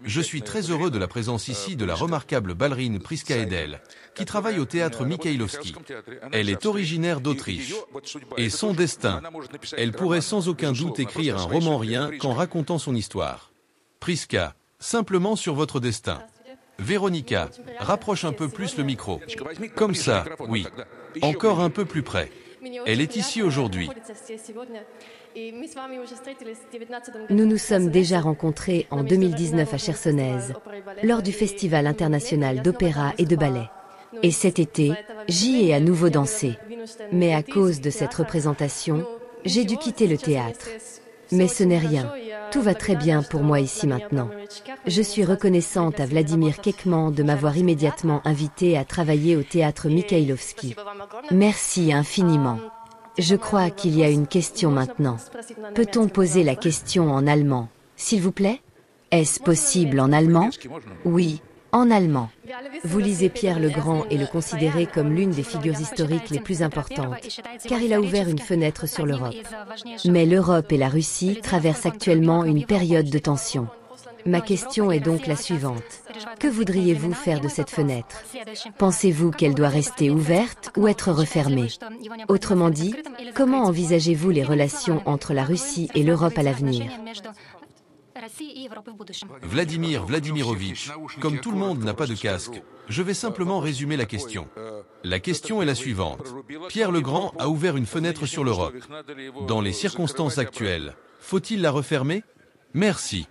Je suis très heureux de la présence ici de la remarquable ballerine Priska Edel, qui travaille au théâtre Mikhailovski. Elle est originaire d'Autriche. Et son destin, elle pourrait sans aucun doute écrire un roman rien qu'en racontant son histoire. Priska, simplement sur votre destin. Véronica, rapproche un peu plus le micro. Comme ça, oui. Encore un peu plus près. Elle est ici aujourd'hui. Nous nous sommes déjà rencontrés en 2019 à Chersonèse, lors du Festival international d'opéra et de ballet. Et cet été, j'y ai à nouveau dansé. Mais à cause de cette représentation, j'ai dû quitter le théâtre. Mais ce n'est rien. Tout va très bien pour moi ici maintenant. Je suis reconnaissante à Vladimir Kekman de m'avoir immédiatement invitée à travailler au théâtre Mikhailovski. Merci infiniment. Je crois qu'il y a une question maintenant. Peut-on poser la question en allemand, s'il vous plaît? Est-ce possible en allemand? Oui, en allemand. Vous lisez Pierre le Grand et le considérez comme l'une des figures historiques les plus importantes, car il a ouvert une fenêtre sur l'Europe. Mais l'Europe et la Russie traversent actuellement une période de tension. Ma question est donc la suivante. Que voudriez-vous faire de cette fenêtre? Pensez-vous qu'elle doit rester ouverte ou être refermée? Autrement dit, comment envisagez-vous les relations entre la Russie et l'Europe à l'avenir? Vladimir Vladimirovitch, comme tout le monde n'a pas de casque, je vais simplement résumer la question. La question est la suivante. Pierre le Grand a ouvert une fenêtre sur l'Europe. Dans les circonstances actuelles, faut-il la refermer? Merci.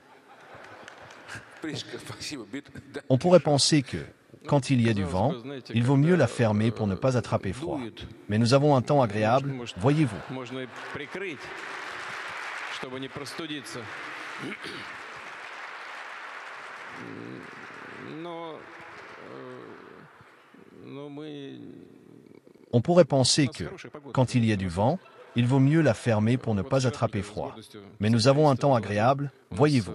On pourrait penser que, quand il y a du vent, il vaut mieux la fermer pour ne pas attraper froid. Mais nous avons un temps agréable, voyez-vous. On pourrait penser que, quand il y a du vent, il vaut mieux la fermer pour ne pas attraper froid. Mais nous avons un temps agréable, voyez-vous.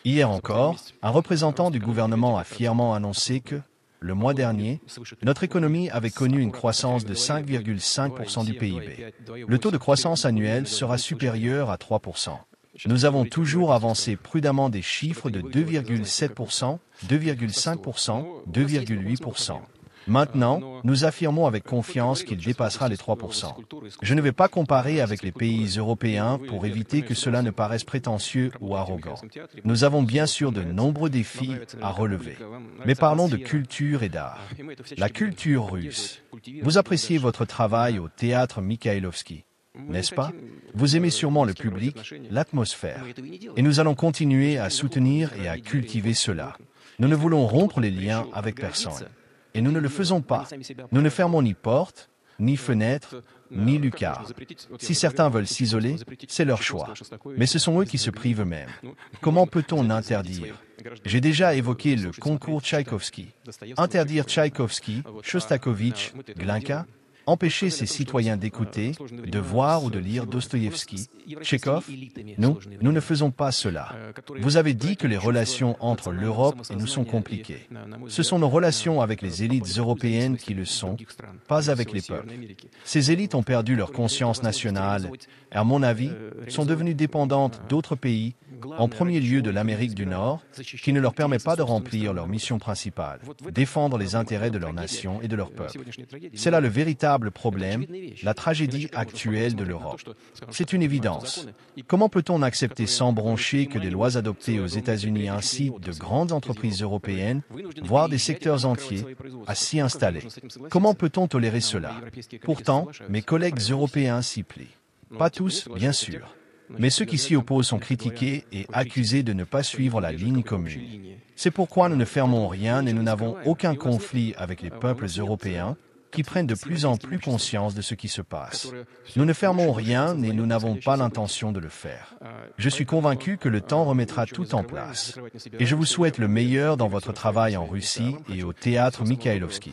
Hier encore, un représentant du gouvernement a fièrement annoncé que, le mois dernier, notre économie avait connu une croissance de 5,5% du PIB. Le taux de croissance annuel sera supérieur à 3%. Nous avons toujours avancé prudemment des chiffres de 2,7%, 2,5%, 2,8%. Maintenant, nous affirmons avec confiance qu'il dépassera les 3%. Je ne vais pas comparer avec les pays européens pour éviter que cela ne paraisse prétentieux ou arrogant. Nous avons bien sûr de nombreux défis à relever. Mais parlons de culture et d'art. La culture russe. Vous appréciez votre travail au théâtre Mikhailovski, n'est-ce pas? Vous aimez sûrement le public, l'atmosphère. Et nous allons continuer à soutenir et à cultiver cela. Nous ne voulons rompre les liens avec personne. Et nous ne le faisons pas. Nous ne fermons ni porte, ni fenêtre, ni lucarne. Si certains veulent s'isoler, c'est leur choix. Mais ce sont eux qui se privent eux-mêmes. Comment peut-on interdire? J'ai déjà évoqué le concours Tchaïkovski. Interdire Tchaïkovski, Shostakovich, Glinka, empêcher ses citoyens d'écouter, de voir ou de lire Dostoïevski, Tchekhov? Nous ne faisons pas cela. Vous avez dit que les relations entre l'Europe et nous sont compliquées. Ce sont nos relations avec les élites européennes qui le sont, pas avec les peuples. Ces élites ont perdu leur conscience nationale et, à mon avis, sont devenues dépendantes d'autres pays, en premier lieu de l'Amérique du Nord, qui ne leur permet pas de remplir leur mission principale, défendre les intérêts de leur nation et de leur peuple. C'est là le véritable problème, la tragédie actuelle de l'Europe. C'est une évidence. Comment peut-on accepter sans broncher que des lois adoptées aux États-Unis incitent de grandes entreprises européennes, voire des secteurs entiers, à s'y installer? Comment peut-on tolérer cela? Pourtant, mes collègues européens s'y plient. Pas tous, bien sûr. Mais ceux qui s'y opposent sont critiqués et accusés de ne pas suivre la ligne commune. C'est pourquoi nous ne fermons rien et nous n'avons aucun conflit avec les peuples européens qui prennent de plus en plus conscience de ce qui se passe. Nous ne fermons rien et nous n'avons pas l'intention de le faire. Je suis convaincu que le temps remettra tout en place. Et je vous souhaite le meilleur dans votre travail en Russie et au théâtre Mikhailovski.